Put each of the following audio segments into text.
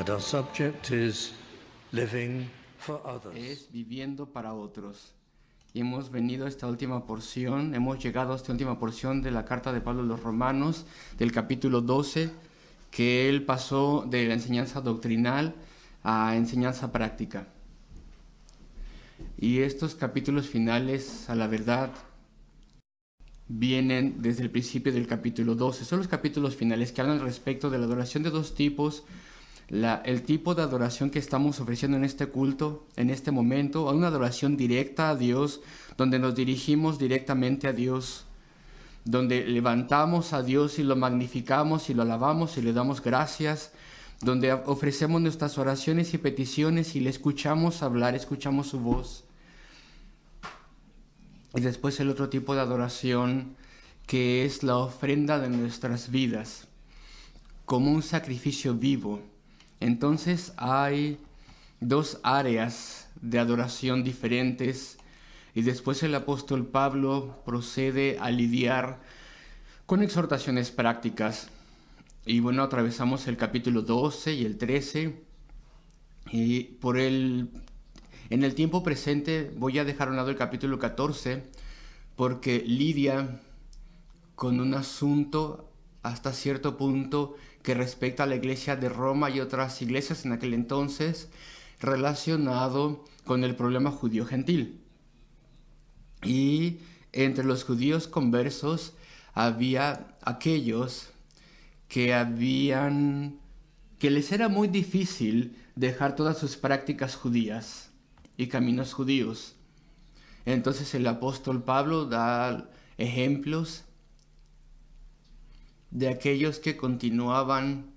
And our subject is living for others. Es viviendo para otros. Y hemos venido a esta última porción, hemos llegado a esta última porción de la carta de Pablo a los Romanos, del capítulo 12, que él pasó de la enseñanza doctrinal a enseñanza práctica. Y estos capítulos finales, a la verdad, vienen desde el principio del capítulo 12. Son los capítulos finales que hablan respecto de la adoración de dos tipos. El tipo de adoración que estamos ofreciendo en este culto, en este momento, una adoración directa a Dios, donde nos dirigimos directamente a Dios, donde levantamos a Dios y lo magnificamos y lo alabamos y le damos gracias, donde ofrecemos nuestras oraciones y peticiones y le escuchamos hablar, escuchamos su voz. Y después el otro tipo de adoración, que es la ofrenda de nuestras vidas, como un sacrificio vivo. Entonces hay dos áreas de adoración diferentes y después el apóstol Pablo procede a lidiar con exhortaciones prácticas. Y bueno, atravesamos el capítulo 12 y el 13 y en el tiempo presente voy a dejar a un lado el capítulo 14 porque lidia con un asunto hasta cierto punto que respecta a la iglesia de Roma y otras iglesias en aquel entonces, relacionado con el problema judío-gentil. Y entre los judíos conversos había aquellos que les era muy difícil dejar todas sus prácticas judías y caminos judíos. Entonces el apóstol Pablo da ejemplos de aquellos que continuaban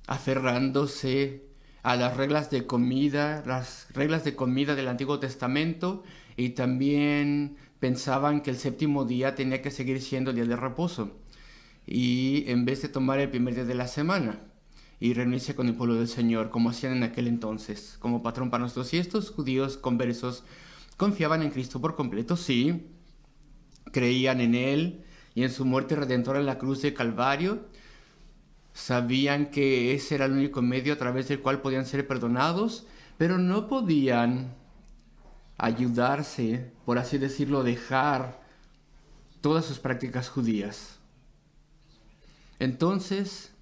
aferrándose a las reglas de comida del Antiguo Testamento, y también pensaban que el séptimo día tenía que seguir siendo día de reposo, y en vez de tomar el primer día de la semana y reunirse con el pueblo del Señor, como hacían en aquel entonces, como patrón para nosotros. Y estos judíos conversos confiaban en Cristo por completo, sí, creían en Él y en su muerte redentora en la cruz de Calvario. Sabían que ese era el único medio a través del cual podían ser perdonados, pero no podían ayudarse, por así decirlo, dejar todas sus prácticas judías. Entonces,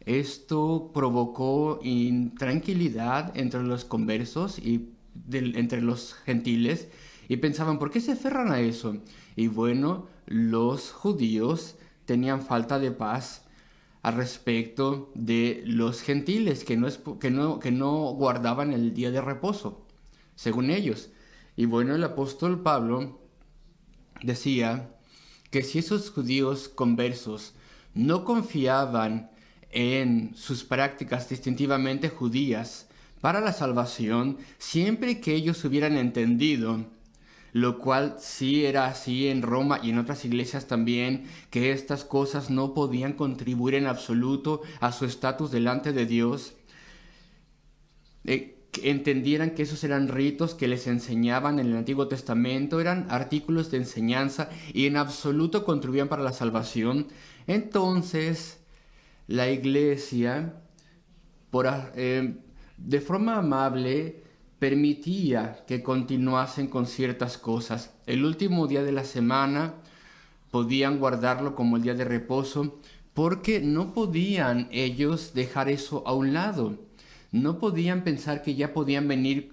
esto provocó intranquilidad entre los conversos y entre los gentiles, y pensaban, ¿por qué se aferran a eso? Y bueno, los judíos tenían falta de paz al respecto de los gentiles que no guardaban el día de reposo, según ellos. Y bueno, el apóstol Pablo decía que si esos judíos conversos no confiaban en sus prácticas distintivamente judías para la salvación, siempre que ellos hubieran entendido, lo cual sí era así en Roma y en otras iglesias también, que estas cosas no podían contribuir en absoluto a su estatus delante de Dios, que entendieran que esos eran ritos que les enseñaban en el Antiguo Testamento, eran artículos de enseñanza y en absoluto contribuían para la salvación. Entonces la iglesia, de forma amable, permitía que continuasen con ciertas cosas. El último día de la semana podían guardarlo como el día de reposo, porque no podían ellos dejar eso a un lado. No podían pensar que ya podían venir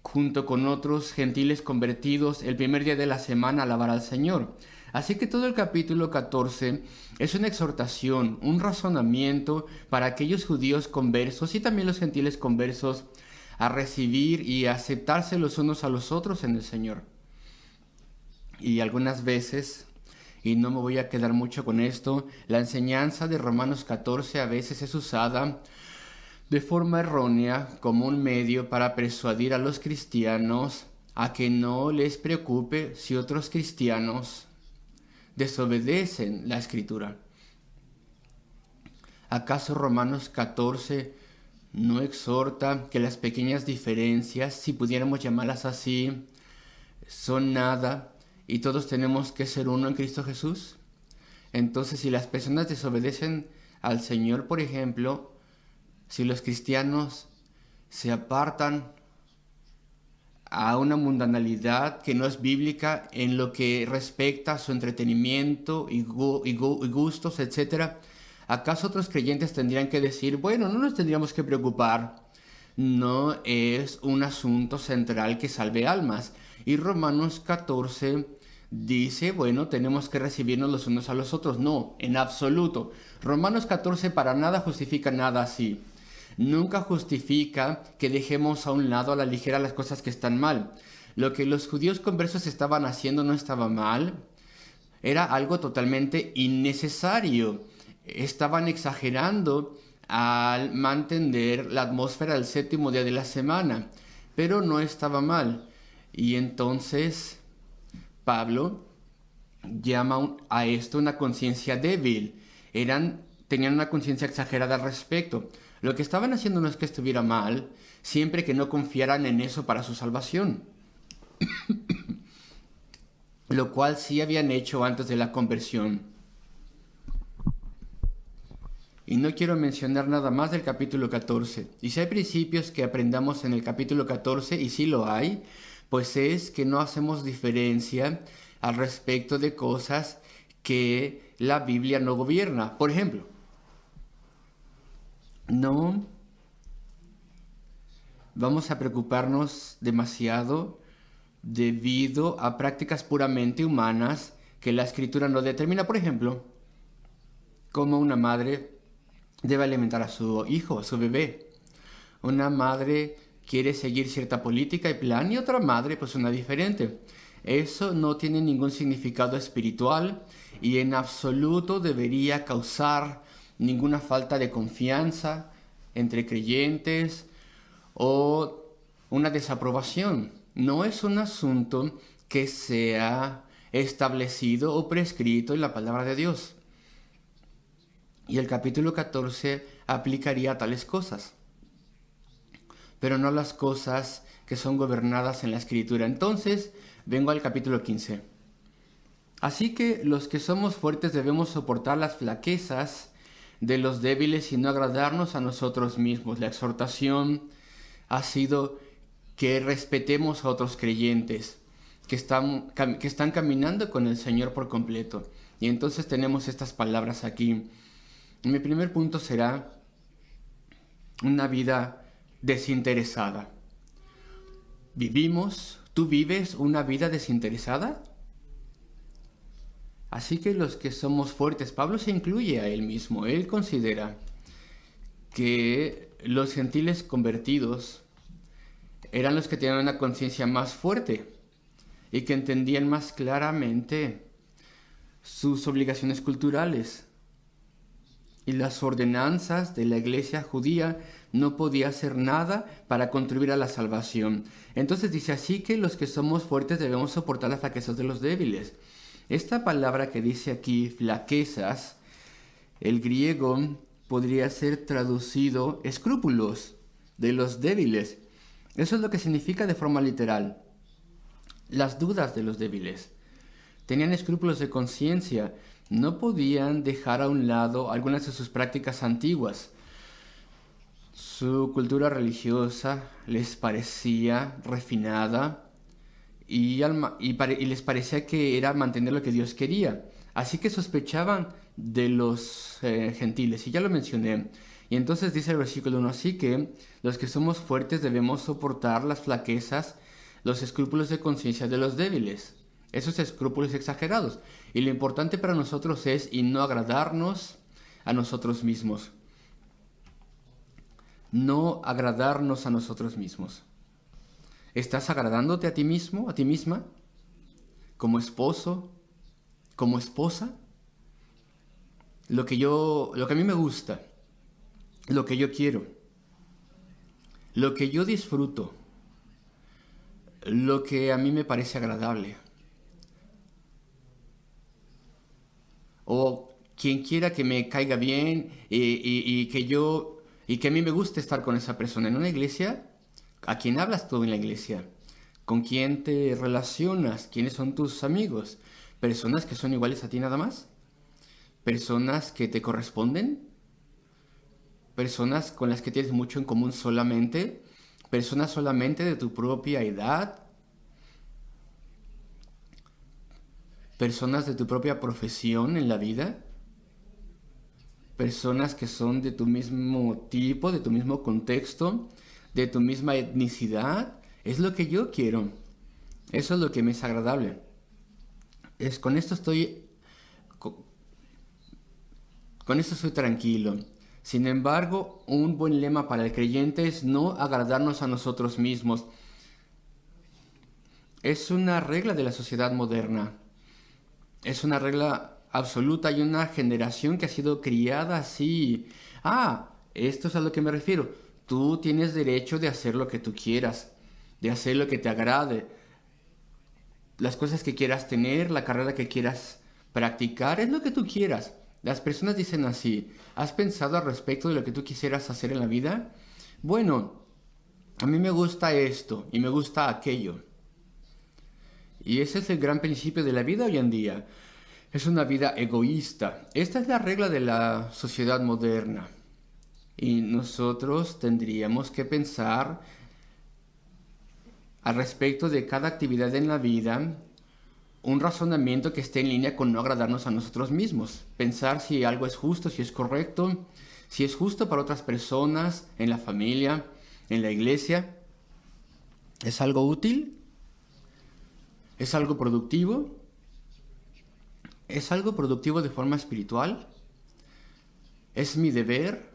junto con otros gentiles convertidos el primer día de la semana a alabar al Señor. Así que todo el capítulo 14 es una exhortación, un razonamiento para aquellos judíos conversos y también los gentiles conversos a recibir y a aceptarse los unos a los otros en el Señor. Y algunas veces, y no me voy a quedar mucho con esto, la enseñanza de Romanos 14 a veces es usada de forma errónea como un medio para persuadir a los cristianos a que no les preocupe si otros cristianos desobedecen la Escritura. ¿Acaso Romanos 14 no exhorta que las pequeñas diferencias, si pudiéramos llamarlas así, son nada y todos tenemos que ser uno en Cristo Jesús? Entonces, si las personas desobedecen al Señor, por ejemplo, si los cristianos se apartan a una mundanalidad que no es bíblica en lo que respecta a su entretenimiento y gustos, etcétera, ¿acaso otros creyentes tendrían que decir, bueno, no nos tendríamos que preocupar? No es un asunto central que salve almas. Y Romanos 14 dice, bueno, tenemos que recibirnos los unos a los otros. No, en absoluto. Romanos 14 para nada justifica nada así. Nunca justifica que dejemos a un lado a la ligera las cosas que están mal. Lo que los judíos conversos estaban haciendo no estaba mal, era algo totalmente innecesario. Estaban exagerando al mantener la atmósfera del séptimo día de la semana, pero no estaba mal. Y entonces Pablo llama a esto una conciencia débil. Tenían una conciencia exagerada al respecto. Lo que estaban haciendo no es que estuviera mal, siempre que no confiaran en eso para su salvación. Lo cual sí habían hecho antes de la conversión. Y no quiero mencionar nada más del capítulo 14. Y si hay principios que aprendamos en el capítulo 14, y sí lo hay, pues es que no hacemos diferencia al respecto de cosas que la Biblia no gobierna. Por ejemplo, no vamos a preocuparnos demasiado debido a prácticas puramente humanas que la Escritura no determina. Por ejemplo, cómo una madre debe alimentar a su hijo, a su bebé. Una madre quiere seguir cierta política y plan y otra madre pues una diferente. Eso no tiene ningún significado espiritual y en absoluto debería causar ninguna falta de confianza entre creyentes o una desaprobación. No es un asunto que sea establecido o prescrito en la palabra de Dios. Y el capítulo 14 aplicaría a tales cosas, pero no las cosas que son gobernadas en la Escritura. Entonces, vengo al capítulo 15. Así que los que somos fuertes debemos soportar las flaquezas de los débiles y no agradarnos a nosotros mismos. La exhortación ha sido que respetemos a otros creyentes que están caminando con el Señor por completo. Y entonces tenemos estas palabras aquí. Mi primer punto será una vida desinteresada. ¿Tú vives una vida desinteresada? Así que los que somos fuertes, Pablo se incluye a él mismo. Él considera que los gentiles convertidos eran los que tenían una conciencia más fuerte y que entendían más claramente sus obligaciones culturales. Y las ordenanzas de la iglesia judía no podía hacer nada para contribuir a la salvación. Entonces dice, así que los que somos fuertes debemos soportar las flaquezas de los débiles. Esta palabra que dice aquí, flaquezas, el griego podría ser traducido escrúpulos de los débiles. Eso es lo que significa de forma literal. Las dudas de los débiles. Tenían escrúpulos de conciencia. No podían dejar a un lado algunas de sus prácticas antiguas. Su cultura religiosa les parecía refinada y les parecía que era mantener lo que Dios quería. Así que sospechaban de los gentiles, y ya lo mencioné. Y entonces dice el versículo 1, así que los que somos fuertes debemos soportar las flaquezas, los escrúpulos de conciencia de los débiles. Esos escrúpulos exagerados. Y lo importante para nosotros es y no agradarnos a nosotros mismos. No agradarnos a nosotros mismos. ¿Estás agradándote a ti mismo, a ti misma? ¿Como esposo? ¿Como esposa? Lo que a mí me gusta, lo que yo quiero, lo que yo disfruto, lo que a mí me parece agradable. O quien quiera que me caiga bien y que a mí me guste estar con esa persona en una iglesia. ¿A quién hablas tú en la iglesia? ¿Con quién te relacionas? ¿Quiénes son tus amigos? ¿Personas que son iguales a ti nada más? ¿Personas que te corresponden? personas con las que tienes mucho en común solamente, personas solamente de tu propia edad, personas de tu propia profesión en la vida, personas que son de tu mismo tipo, de tu mismo contexto, de tu misma etnicidad. Es lo que yo quiero. Eso es lo que me es agradable. Con esto estoy con esto estoy tranquilo. Sin embargo, un buen lema para el creyente es no agradarnos a nosotros mismos. Es una regla de la sociedad moderna. Es una regla absoluta. Hay una generación que ha sido criada así. Esto es a lo que me refiero. Tú tienes derecho de hacer lo que tú quieras, de hacer lo que te agrade, las cosas que quieras tener, la carrera que quieras practicar, es lo que tú quieras. Las personas dicen así: ¿has pensado al respecto de lo que tú quisieras hacer en la vida? Bueno, a mí me gusta esto y me gusta aquello. Y ese es el gran principio de la vida hoy en día. Es una vida egoísta. Esta es la regla de la sociedad moderna. Y nosotros tendríamos que pensar al respecto de cada actividad en la vida, un razonamiento que esté en línea con no agradarnos a nosotros mismos. Pensar si algo es justo, si es correcto, si es justo para otras personas, en la familia, en la iglesia. ¿Es algo útil? ¿Es algo productivo? ¿Es algo productivo de forma espiritual? ¿Es mi deber?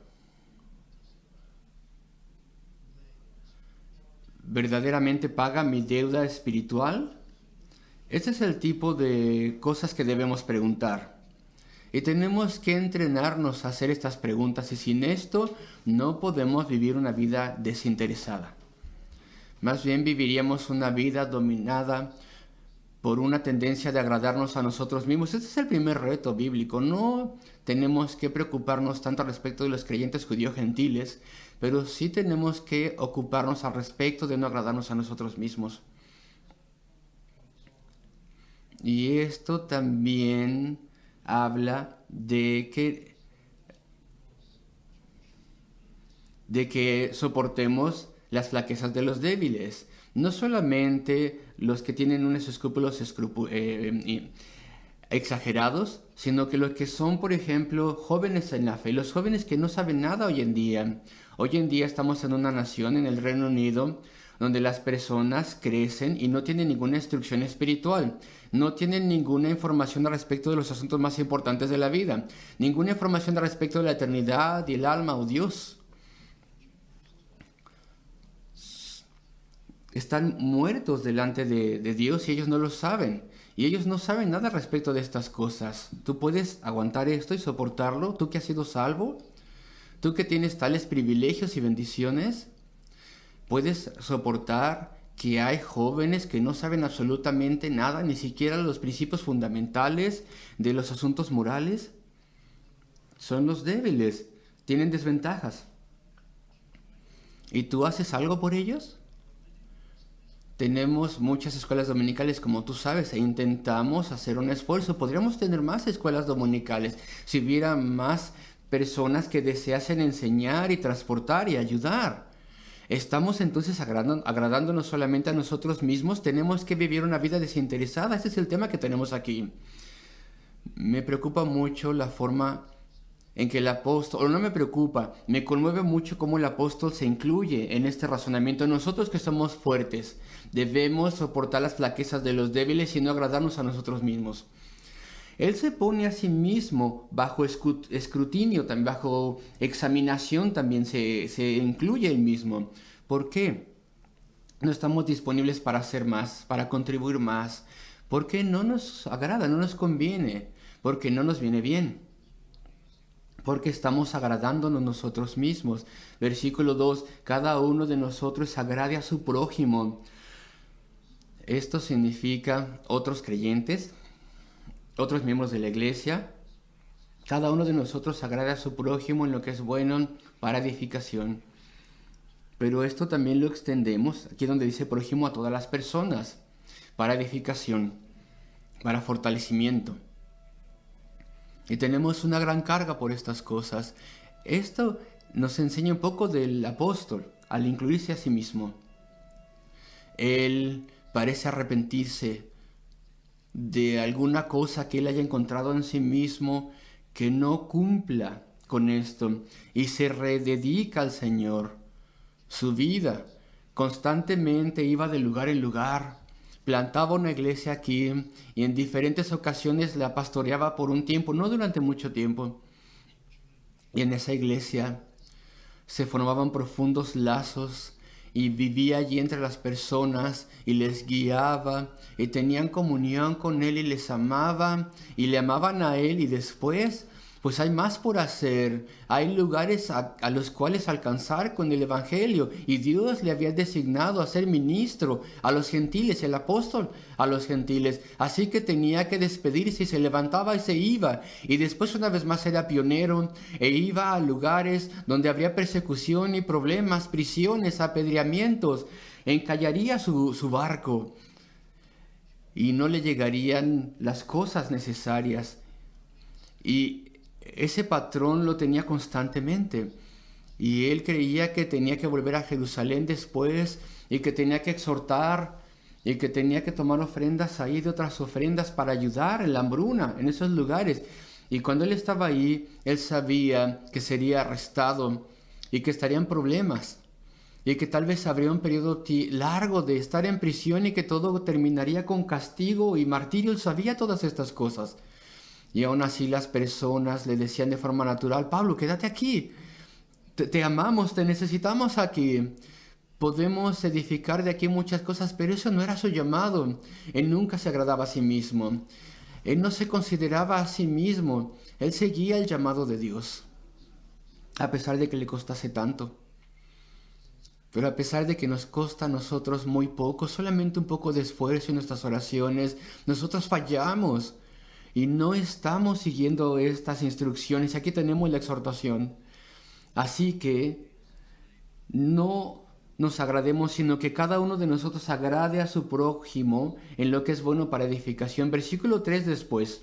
¿Verdaderamente paga mi deuda espiritual? Este es el tipo de cosas que debemos preguntar. Y tenemos que entrenarnos a hacer estas preguntas, y sin esto no podemos vivir una vida desinteresada. Más bien viviríamos una vida dominada por una tendencia de agradarnos a nosotros mismos. Este es el primer reto bíblico. No tenemos que preocuparnos tanto al respecto de los creyentes judíos gentiles, pero sí tenemos que ocuparnos al respecto de no agradarnos a nosotros mismos. Y esto también habla de que soportemos las flaquezas de los débiles. No solamente los que tienen unos escrúpulos exagerados, sino que los que son, por ejemplo, jóvenes en la fe, los jóvenes que no saben nada hoy en día. Hoy en día estamos en una nación, en el Reino Unido, donde las personas crecen y no tienen ninguna instrucción espiritual, no tienen ninguna información al respecto de los asuntos más importantes de la vida, ninguna información al respecto de la eternidad y el alma o Dios. Están muertos delante de Dios y ellos no lo saben. Y ellos no saben nada respecto de estas cosas. ¿Tú puedes aguantar esto y soportarlo? ¿Tú que has sido salvo? ¿Tú que tienes tales privilegios y bendiciones? ¿Puedes soportar que hay jóvenes que no saben absolutamente nada, ni siquiera los principios fundamentales de los asuntos morales? Son los débiles, tienen desventajas. ¿Y tú haces algo por ellos? Tenemos muchas escuelas dominicales, como tú sabes, e intentamos hacer un esfuerzo. Podríamos tener más escuelas dominicales si hubiera más personas que deseasen enseñar y transportar y ayudar. Estamos entonces agradándonos solamente a nosotros mismos. Tenemos que vivir una vida desinteresada. Ese es el tema que tenemos aquí. Me preocupa mucho la forma en que el apóstol, o no me preocupa, me conmueve mucho cómo el apóstol se incluye en este razonamiento. Nosotros que somos fuertes, debemos soportar las flaquezas de los débiles y no agradarnos a nosotros mismos. Él se pone a sí mismo bajo escrutinio, también bajo examinación, también se incluye él mismo. ¿Por qué? No estamos disponibles para hacer más, para contribuir más, porque no nos agrada, no nos conviene, porque no nos viene bien, porque estamos agradándonos nosotros mismos. Versículo 2, cada uno de nosotros agrade a su prójimo. Esto significa otros creyentes, otros miembros de la iglesia. Cada uno de nosotros agrada a su prójimo en lo que es bueno para edificación. Pero esto también lo extendemos, aquí donde dice prójimo, a todas las personas, para edificación, para fortalecimiento. Y tenemos una gran carga por estas cosas. Esto nos enseña un poco del apóstol al incluirse a sí mismo. Él parece arrepentirse de alguna cosa que él haya encontrado en sí mismo que no cumpla con esto y se rededica al Señor. Su vida constantemente iba de lugar en lugar, plantaba una iglesia aquí y en diferentes ocasiones la pastoreaba por un tiempo, no durante mucho tiempo. Y en esa iglesia se formaban profundos lazos y vivía allí entre las personas y les guiaba y tenían comunión con él y les amaba y le amaban a él. Y después pues hay más por hacer, hay lugares a los cuales alcanzar con el evangelio, y Dios le había designado a ser ministro a los gentiles, el apóstol a los gentiles, así que tenía que despedirse y se levantaba y se iba, y después una vez más era pionero e iba a lugares donde habría persecución y problemas, prisiones, apedreamientos, encallaría su barco y no le llegarían las cosas necesarias. Y ese patrón lo tenía constantemente. Y él creía que tenía que volver a Jerusalén después y que tenía que exhortar y que tenía que tomar ofrendas ahí de otras ofrendas para ayudar en la hambruna, en esos lugares. Y cuando él estaba ahí, él sabía que sería arrestado y que estaría en problemas. Y que tal vez habría un periodo largo de estar en prisión y que todo terminaría con castigo y martirio. Él sabía todas estas cosas. Y aún así las personas le decían de forma natural: Pablo, quédate aquí, te amamos, te necesitamos aquí. Podemos edificar de aquí muchas cosas, pero eso no era su llamado. Él nunca se agradaba a sí mismo. Él no se consideraba a sí mismo. Él seguía el llamado de Dios, a pesar de que le costase tanto. Pero a pesar de que nos costa a nosotros muy poco, solamente un poco de esfuerzo en nuestras oraciones, nosotros fallamos. Y no estamos siguiendo estas instrucciones. Aquí tenemos la exhortación. Así que no nos agrademos, sino que cada uno de nosotros agrade a su prójimo en lo que es bueno para edificación. Versículo 3 después.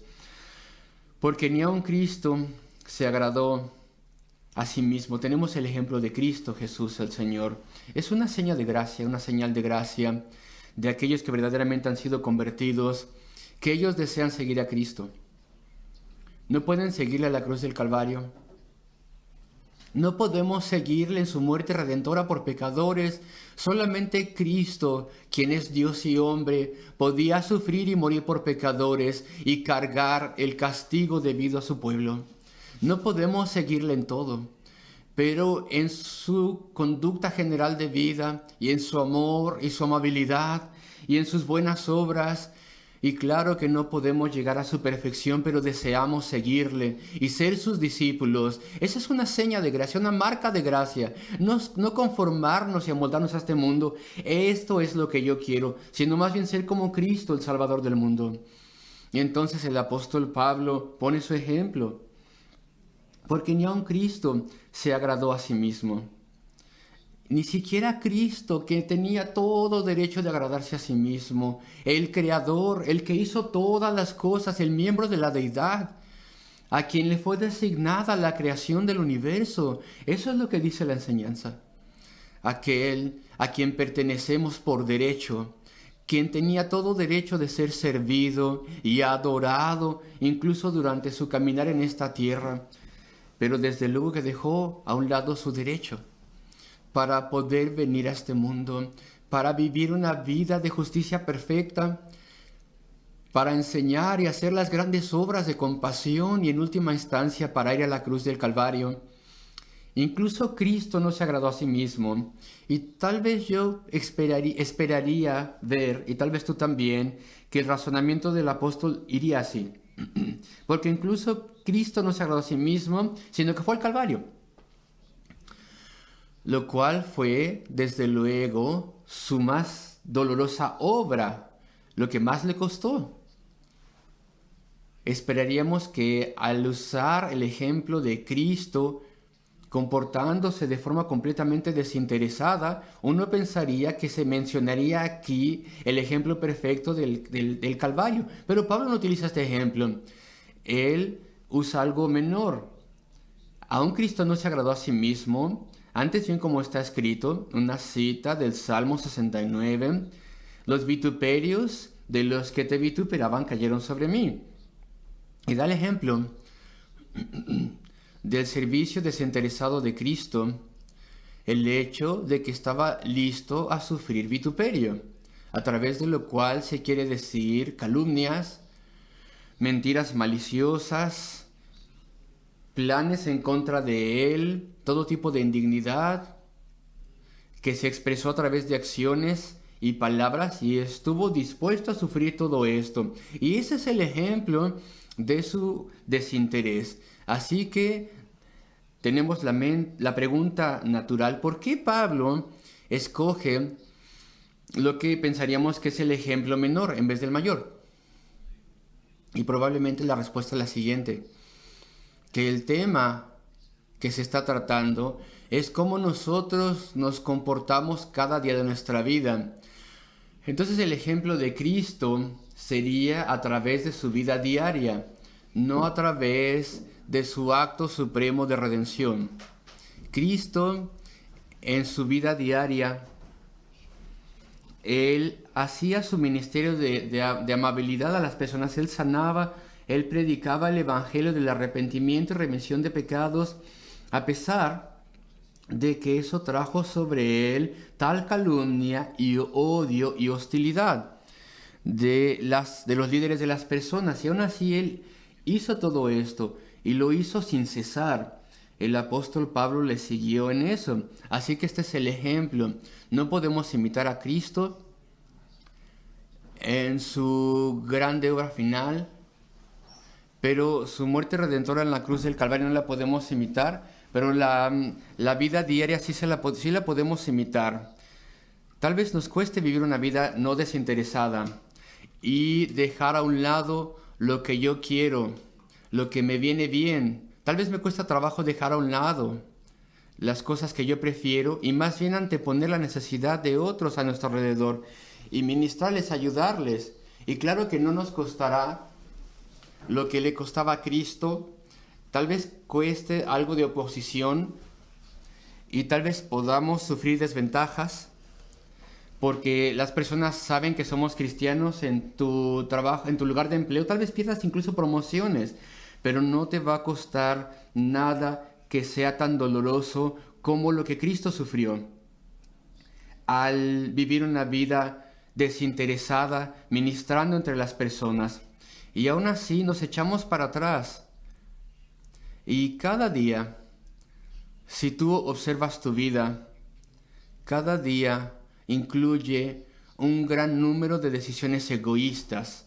Porque ni aun Cristo se agradó a sí mismo. Tenemos el ejemplo de Cristo Jesús el Señor. Es una señal de gracia, una señal de gracia de aquellos que verdaderamente han sido convertidos, que ellos desean seguir a Cristo. No pueden seguirle a la cruz del Calvario. No podemos seguirle en su muerte redentora por pecadores. Solamente Cristo, quien es Dios y hombre, podía sufrir y morir por pecadores y cargar el castigo debido a su pueblo. No podemos seguirle en todo, pero en su conducta general de vida y en su amor y su amabilidad y en sus buenas obras. Y claro que no podemos llegar a su perfección, pero deseamos seguirle y ser sus discípulos. Esa es una seña de gracia, una marca de gracia. No conformarnos y amoldarnos a este mundo. Esto es lo que yo quiero, sino más bien ser como Cristo, el Salvador del mundo. Y entonces el apóstol Pablo pone su ejemplo. Porque ni aun Cristo se agradó a sí mismo. Ni siquiera Cristo, que tenía todo derecho de agradarse a sí mismo, el Creador, el que hizo todas las cosas, el miembro de la deidad, a quien le fue designada la creación del universo. Eso es lo que dice la enseñanza. Aquel a quien pertenecemos por derecho, quien tenía todo derecho de ser servido y adorado, incluso durante su caminar en esta tierra, pero desde luego que dejó a un lado su derecho para poder venir a este mundo, para vivir una vida de justicia perfecta, para enseñar y hacer las grandes obras de compasión y en última instancia para ir a la cruz del Calvario. Incluso Cristo no se agradó a sí mismo, y tal vez yo esperaría ver, y tal vez tú también, que el razonamiento del apóstol iría así. Porque incluso Cristo no se agradó a sí mismo, sino que fue al Calvario. Lo cual fue, desde luego, su más dolorosa obra, lo que más le costó. Esperaríamos que al usar el ejemplo de Cristo, comportándose de forma completamente desinteresada, uno pensaría que se mencionaría aquí el ejemplo perfecto del Calvario. Pero Pablo no utiliza este ejemplo. Él usa algo menor. Aún Cristo no se agradó a sí mismo, antes bien como está escrito, una cita del Salmo 69, los vituperios de los que te vituperaban cayeron sobre mí. Y da el ejemplo del servicio desinteresado de Cristo, el hecho de que estaba listo a sufrir vituperio, a través de lo cual se quiere decir calumnias, mentiras maliciosas, planes en contra de él, todo tipo de indignidad, que se expresó a través de acciones y palabras, y estuvo dispuesto a sufrir todo esto. Y ese es el ejemplo de su desinterés. Así que tenemos la pregunta natural: ¿por qué Pablo escoge lo que pensaríamos que es el ejemplo menor en vez del mayor? Y probablemente la respuesta es la siguiente: que el tema que se está tratando es cómo nosotros nos comportamos cada día de nuestra vida. Entonces el ejemplo de Cristo sería a través de su vida diaria, no a través de su acto supremo de redención. Cristo, en su vida diaria, él hacía su ministerio de amabilidad a las personas. Él sanaba, él predicaba el evangelio del arrepentimiento y remisión de pecados, a pesar de que eso trajo sobre él tal calumnia y odio y hostilidad de los líderes de las personas. Y aún así él hizo todo esto y lo hizo sin cesar. El apóstol Pablo le siguió en eso. Así que este es el ejemplo. No podemos imitar a Cristo en su grande obra final, pero su muerte redentora en la cruz del Calvario no la podemos imitar. Pero la vida diaria sí la podemos imitar. Tal vez nos cueste vivir una vida no desinteresada y dejar a un lado lo que yo quiero, lo que me viene bien. Tal vez me cuesta trabajo dejar a un lado las cosas que yo prefiero y más bien anteponer la necesidad de otros a nuestro alrededor y ministrarles, ayudarles. Y claro que no nos costará lo que le costaba a Cristo. Tal vez cueste algo de oposición y tal vez podamos sufrir desventajas porque las personas saben que somos cristianos en tu trabajo, en tu lugar de empleo. Tal vez pierdas incluso promociones, pero no te va a costar nada que sea tan doloroso como lo que Cristo sufrió al vivir una vida desinteresada, ministrando entre las personas. Y aún así nos echamos para atrás. Y cada día, si tú observas tu vida, cada día incluye un gran número de decisiones egoístas.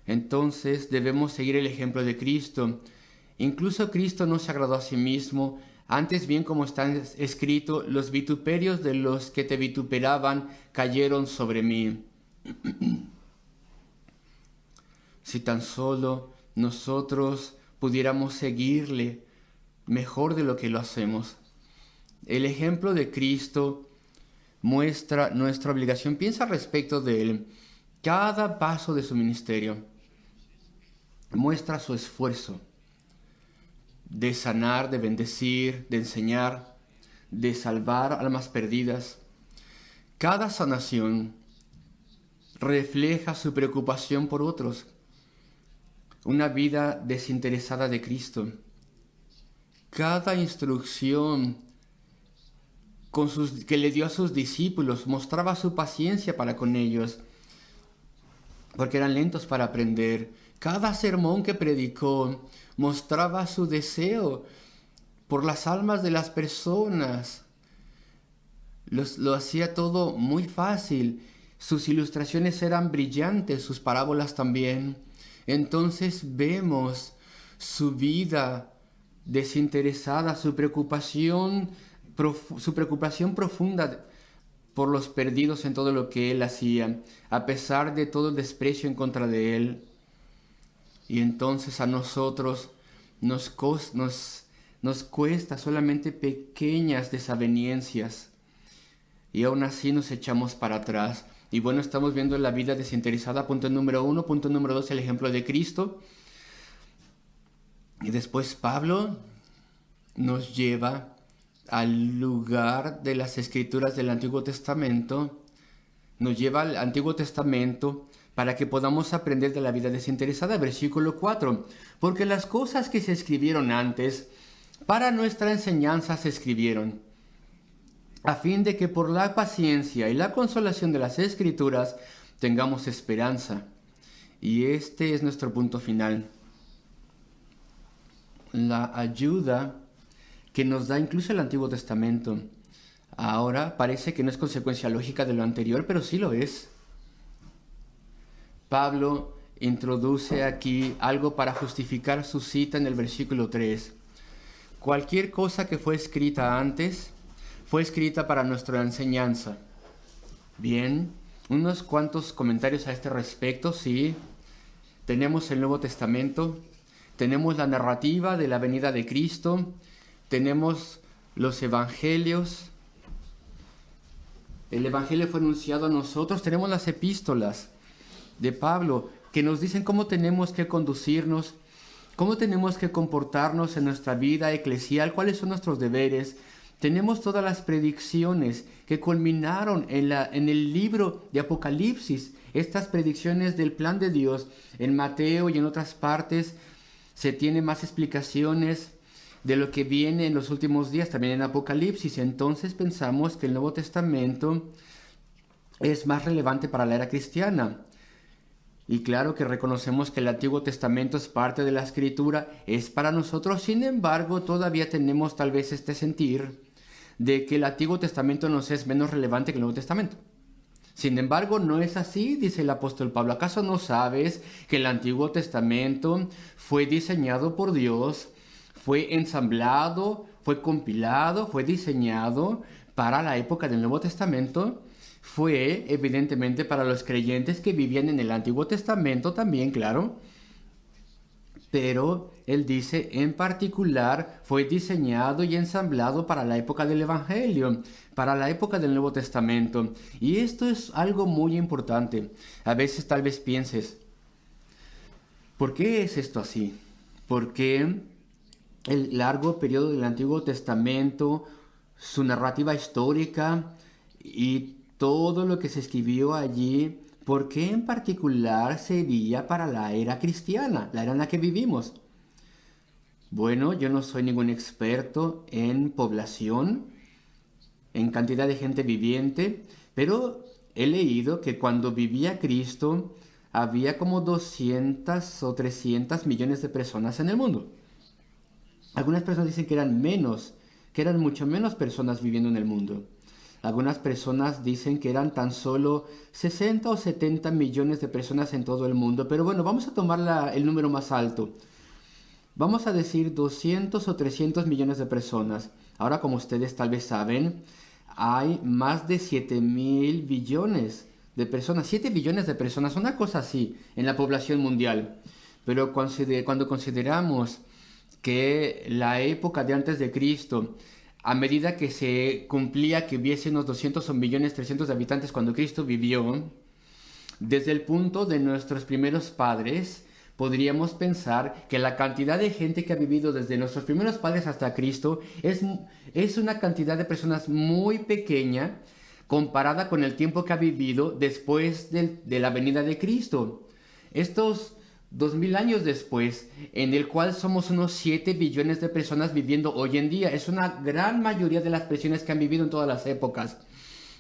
Entonces debemos seguir el ejemplo de Cristo. Incluso Cristo no se agradó a sí mismo. Antes bien, como está escrito, los vituperios de los que te vituperaban cayeron sobre mí. Si tan solo nosotros pudiéramos seguirle mejor de lo que lo hacemos. El ejemplo de Cristo muestra nuestra obligación. Piensa respecto de él. Cada paso de su ministerio muestra su esfuerzo de sanar, de bendecir, de enseñar, de salvar almas perdidas. Cada sanación refleja su preocupación por otros. Una vida desinteresada de Cristo. Cada instrucción que le dio a sus discípulos mostraba su paciencia para con ellos, porque eran lentos para aprender. Cada sermón que predicó mostraba su deseo por las almas de las personas. Lo hacía todo muy fácil. Sus ilustraciones eran brillantes, sus parábolas también. Entonces vemos su vida desinteresada, su preocupación profunda por los perdidos en todo lo que él hacía, a pesar de todo el desprecio en contra de él. Y entonces a nosotros nos cuesta solamente pequeñas desavenencias y aún así nos echamos para atrás. Y bueno, estamos viendo la vida desinteresada, punto número 1. Punto número 2, el ejemplo de Cristo. Y después Pablo nos lleva al lugar de las escrituras del Antiguo Testamento, nos lleva al Antiguo Testamento para que podamos aprender de la vida desinteresada. Versículo 4. Porque las cosas que se escribieron antes, para nuestra enseñanza se escribieron, a fin de que por la paciencia y la consolación de las Escrituras tengamos esperanza. Y este es nuestro punto final. La ayuda que nos da incluso el Antiguo Testamento. Ahora parece que no es consecuencia lógica de lo anterior, pero sí lo es. Pablo introduce aquí algo para justificar su cita en el versículo 3. Cualquier cosa que fue escrita antes, fue escrita para nuestra enseñanza. Bien, unos cuantos comentarios a este respecto, sí. Tenemos el Nuevo Testamento, tenemos la narrativa de la venida de Cristo, tenemos los evangelios. El evangelio fue anunciado a nosotros, tenemos las epístolas de Pablo que nos dicen cómo tenemos que conducirnos, cómo tenemos que comportarnos en nuestra vida eclesial, cuáles son nuestros deberes. Tenemos todas las predicciones que culminaron en el libro de Apocalipsis, estas predicciones del plan de Dios. En Mateo y en otras partes se tienen más explicaciones de lo que viene en los últimos días, también en Apocalipsis. Entonces pensamos que el Nuevo Testamento es más relevante para la era cristiana. Y claro que reconocemos que el Antiguo Testamento es parte de la Escritura, es para nosotros. Sin embargo, todavía tenemos tal vez este sentir de que el Antiguo Testamento nos es menos relevante que el Nuevo Testamento. Sin embargo, no es así, dice el apóstol Pablo. ¿Acaso no sabes que el Antiguo Testamento fue diseñado por Dios, fue ensamblado, fue compilado, fue diseñado para la época del Nuevo Testamento? Fue evidentemente para los creyentes que vivían en el Antiguo Testamento también, claro. Pero él dice, en particular, fue diseñado y ensamblado para la época del Evangelio, para la época del Nuevo Testamento. Y esto es algo muy importante. A veces tal vez pienses, ¿por qué es esto así? ¿Por qué el largo periodo del Antiguo Testamento, su narrativa histórica y todo lo que se escribió allí, por qué en particular sería para la era cristiana, la era en la que vivimos? Bueno, yo no soy ningún experto en población, en cantidad de gente viviente, pero he leído que cuando vivía Cristo había como 200 o 300 millones de personas en el mundo. Algunas personas dicen que eran menos, que eran mucho menos personas viviendo en el mundo. Algunas personas dicen que eran tan solo 60 o 70 millones de personas en todo el mundo. Pero bueno, vamos a tomar el número más alto. Vamos a decir 200 o 300 millones de personas. Ahora, como ustedes tal vez saben, hay más de 7.000 billones de personas. 7 billones de personas, una cosa así, en la población mundial. Pero cuando consideramos que la época de antes de Cristo, a medida que se cumplía que hubiese unos 200 o millones 300 de habitantes cuando Cristo vivió, desde el punto de nuestros primeros padres, podríamos pensar que la cantidad de gente que ha vivido desde nuestros primeros padres hasta Cristo es una cantidad de personas muy pequeña comparada con el tiempo que ha vivido después de la venida de Cristo. Estos 2000 años después, en el cual somos unos 7 billones de personas viviendo hoy en día. Es una gran mayoría de las personas que han vivido en todas las épocas.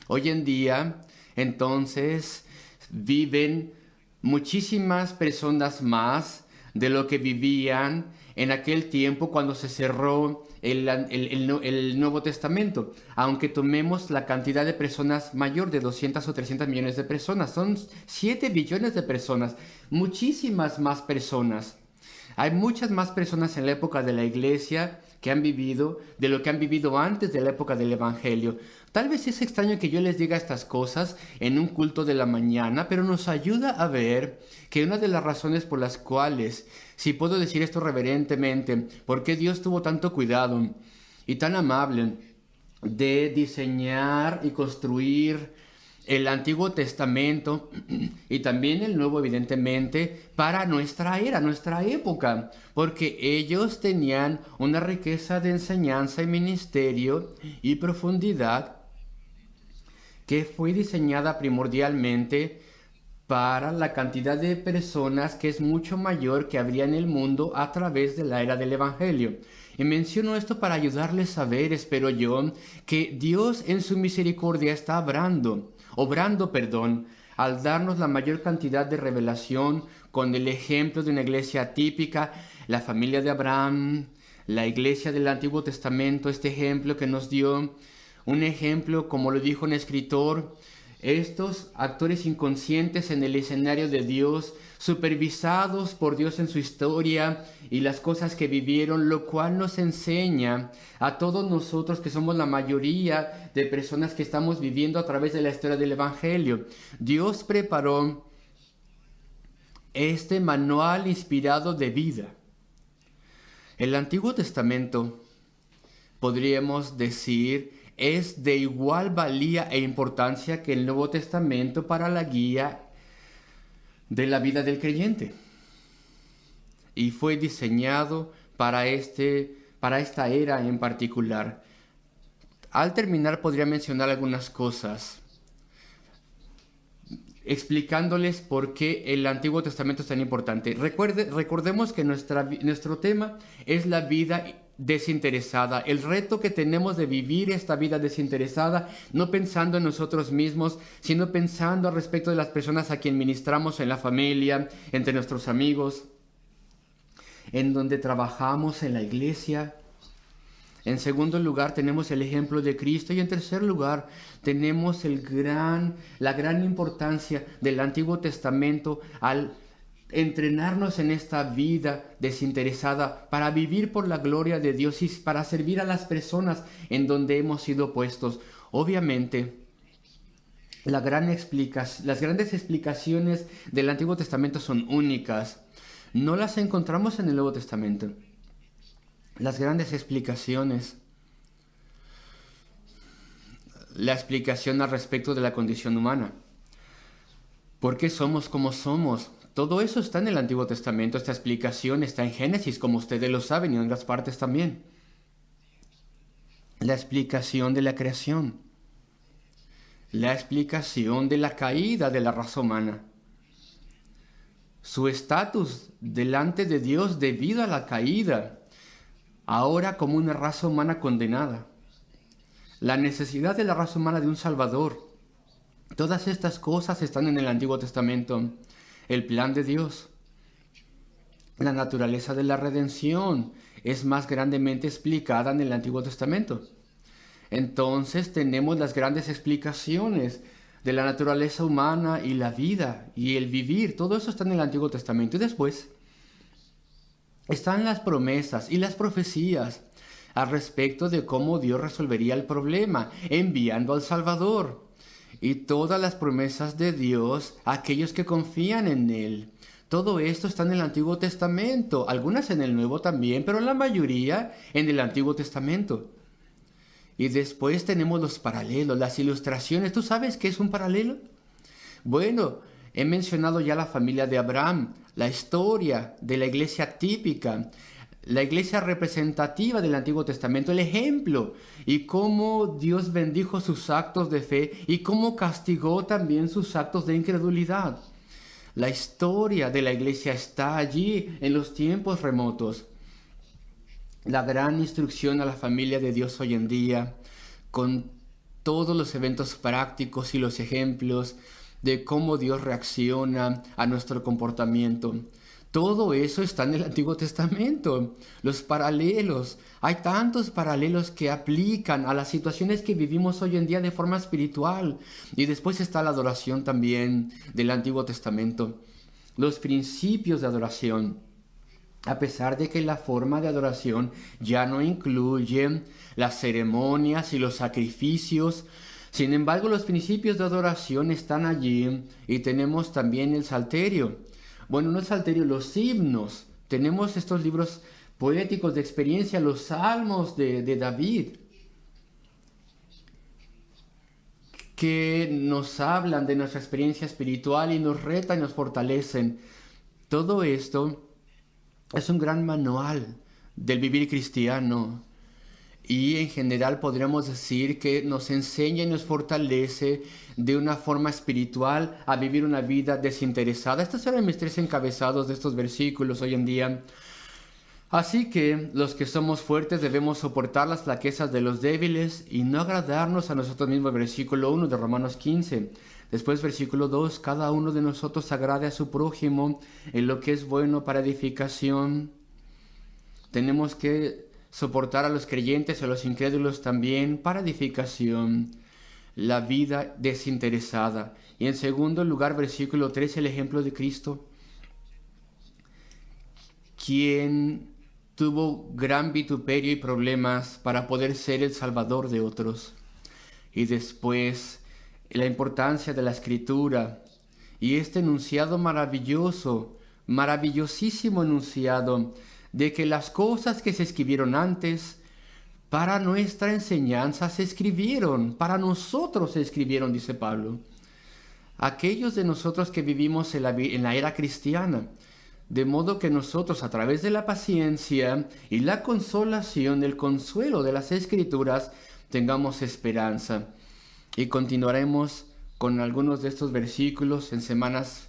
Hoy en día, entonces, viven muchísimas personas más de lo que vivían en aquel tiempo cuando se cerró el Nuevo Testamento. Aunque tomemos la cantidad de personas mayor de 200 o 300 millones de personas, son 7 billones de personas, muchísimas más personas. Hay muchas más personas en la época de la iglesia que han vivido de lo que han vivido antes de la época del Evangelio. Tal vez es extraño que yo les diga estas cosas en un culto de la mañana, pero nos ayuda a ver que una de las razones por las cuales, si puedo decir esto reverentemente, por qué Dios tuvo tanto cuidado y tan amable de diseñar y construir el Antiguo Testamento y también el Nuevo, evidentemente, para nuestra era, nuestra época, porque ellos tenían una riqueza de enseñanza y ministerio y profundidad que fue diseñada primordialmente para la cantidad de personas que es mucho mayor que habría en el mundo a través de la era del Evangelio. Y menciono esto para ayudarles a ver, espero yo, que Dios en su misericordia está obrando, al darnos la mayor cantidad de revelación con el ejemplo de una iglesia típica, la familia de Abraham, la iglesia del Antiguo Testamento, este ejemplo que nos dio, un ejemplo, como lo dijo un escritor, estos actores inconscientes en el escenario de Dios, supervisados por Dios en su historia y las cosas que vivieron, lo cual nos enseña a todos nosotros que somos la mayoría de personas que estamos viviendo a través de la historia del Evangelio. Dios preparó este manual inspirado de vida. El Antiguo Testamento, podríamos decir, es de igual valía e importancia que el Nuevo Testamento para la guía de la vida del creyente. Y fue diseñado para esta era en particular. Al terminar podría mencionar algunas cosas, explicándoles por qué el Antiguo Testamento es tan importante. Recordemos que nuestro tema es la vida desinteresada, el reto que tenemos de vivir esta vida desinteresada, no pensando en nosotros mismos, sino pensando al respecto de las personas a quien ministramos en la familia, entre nuestros amigos, en donde trabajamos en la iglesia. En segundo lugar, tenemos el ejemplo de Cristo y en tercer lugar, tenemos la gran importancia del Antiguo Testamento al entrenarnos en esta vida desinteresada para vivir por la gloria de Dios y para servir a las personas en donde hemos sido puestos. Obviamente, las grandes explicaciones del Antiguo Testamento son únicas. No las encontramos en el Nuevo Testamento. Las grandes explicaciones, la explicación al respecto de la condición humana. ¿Por qué somos como somos? Todo eso está en el Antiguo Testamento. Esta explicación está en Génesis, como ustedes lo saben, y en otras partes también. La explicación de la creación. La explicación de la caída de la raza humana. Su estatus delante de Dios debido a la caída. Ahora como una raza humana condenada. La necesidad de la raza humana de un Salvador. Todas estas cosas están en el Antiguo Testamento. El plan de Dios. La naturaleza de la redención es más grandemente explicada en el Antiguo Testamento. Entonces tenemos las grandes explicaciones de la naturaleza humana y la vida y el vivir. Todo eso está en el Antiguo Testamento. Y después están las promesas y las profecías al respecto de cómo Dios resolvería el problema, enviando al Salvador. Y todas las promesas de Dios a aquellos que confían en Él. Todo esto está en el Antiguo Testamento, algunas en el Nuevo también, pero la mayoría en el Antiguo Testamento. Y después tenemos los paralelos, las ilustraciones. ¿Tú sabes qué es un paralelo? Bueno, he mencionado ya la familia de Abraham, la historia de la iglesia típica, la iglesia representativa del Antiguo Testamento, el ejemplo, y cómo Dios bendijo sus actos de fe y cómo castigó también sus actos de incredulidad. La historia de la iglesia está allí en los tiempos remotos. La gran instrucción a la familia de Dios hoy en día, con todos los eventos prácticos y los ejemplos de cómo Dios reacciona a nuestro comportamiento. Todo eso está en el Antiguo Testamento. Los paralelos. Hay tantos paralelos que aplican a las situaciones que vivimos hoy en día de forma espiritual. Y después está la adoración también del Antiguo Testamento. Los principios de adoración. A pesar de que la forma de adoración ya no incluye las ceremonias y los sacrificios, sin embargo los principios de adoración están allí y tenemos también el salterio. Bueno, no el salterio, los himnos. Tenemos estos libros poéticos de experiencia, los salmos de David, que nos hablan de nuestra experiencia espiritual y nos retan y nos fortalecen. Todo esto es un gran manual del vivir cristiano. Y en general podríamos decir que nos enseña y nos fortalece de una forma espiritual a vivir una vida desinteresada. Estos eran mis 3 encabezados de estos versículos hoy en día. Así que los que somos fuertes debemos soportar las flaquezas de los débiles y no agradarnos a nosotros mismos. Versículo 1 de Romanos 15. Después versículo 2, cada uno de nosotros agrade a su prójimo en lo que es bueno para edificación. Tenemos que soportar a los creyentes y a los incrédulos también para edificación, la vida desinteresada. Y en segundo lugar, versículo 3, el ejemplo de Cristo, quien tuvo gran vituperio y problemas para poder ser el salvador de otros. Y después, la importancia de la Escritura y este enunciado maravilloso, maravillosísimo enunciado, de que las cosas que se escribieron antes para nuestra enseñanza se escribieron, para nosotros se escribieron, dice Pablo. Aquellos de nosotros que vivimos en la era cristiana, de modo que nosotros a través de la paciencia y la consolación, el consuelo de las Escrituras, tengamos esperanza. Y continuaremos con algunos de estos versículos en semanas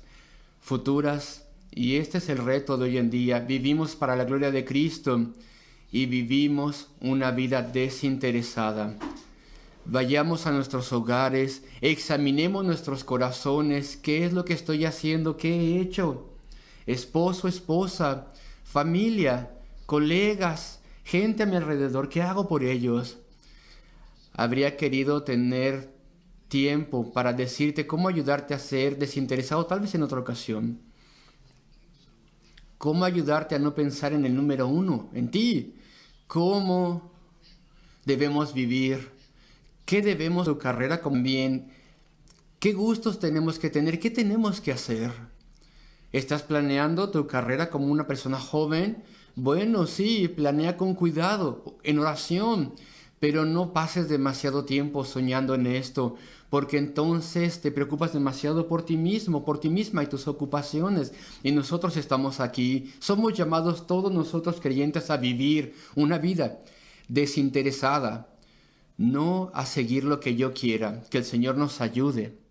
futuras. Y este es el reto de hoy en día. Vivimos para la gloria de Cristo y vivimos una vida desinteresada. Vayamos a nuestros hogares, examinemos nuestros corazones. ¿Qué es lo que estoy haciendo? ¿Qué he hecho? Esposo, esposa, familia, colegas, gente a mi alrededor. ¿Qué hago por ellos? Habría querido tener tiempo para decirte cómo ayudarte a ser desinteresado, tal vez en otra ocasión. Cómo ayudarte a no pensar en el número 1, en ti. Cómo debemos vivir. ¿Qué debemos de tu carrera con bien? ¿Qué gustos tenemos que tener? ¿Qué tenemos que hacer? ¿Estás planeando tu carrera como una persona joven? Bueno, sí, planea con cuidado, en oración, pero no pases demasiado tiempo soñando en esto, porque entonces te preocupas demasiado por ti mismo, por ti misma y tus ocupaciones. Y nosotros estamos aquí, somos llamados todos nosotros creyentes a vivir una vida desinteresada, no a seguir lo que yo quiera. Que el Señor nos ayude.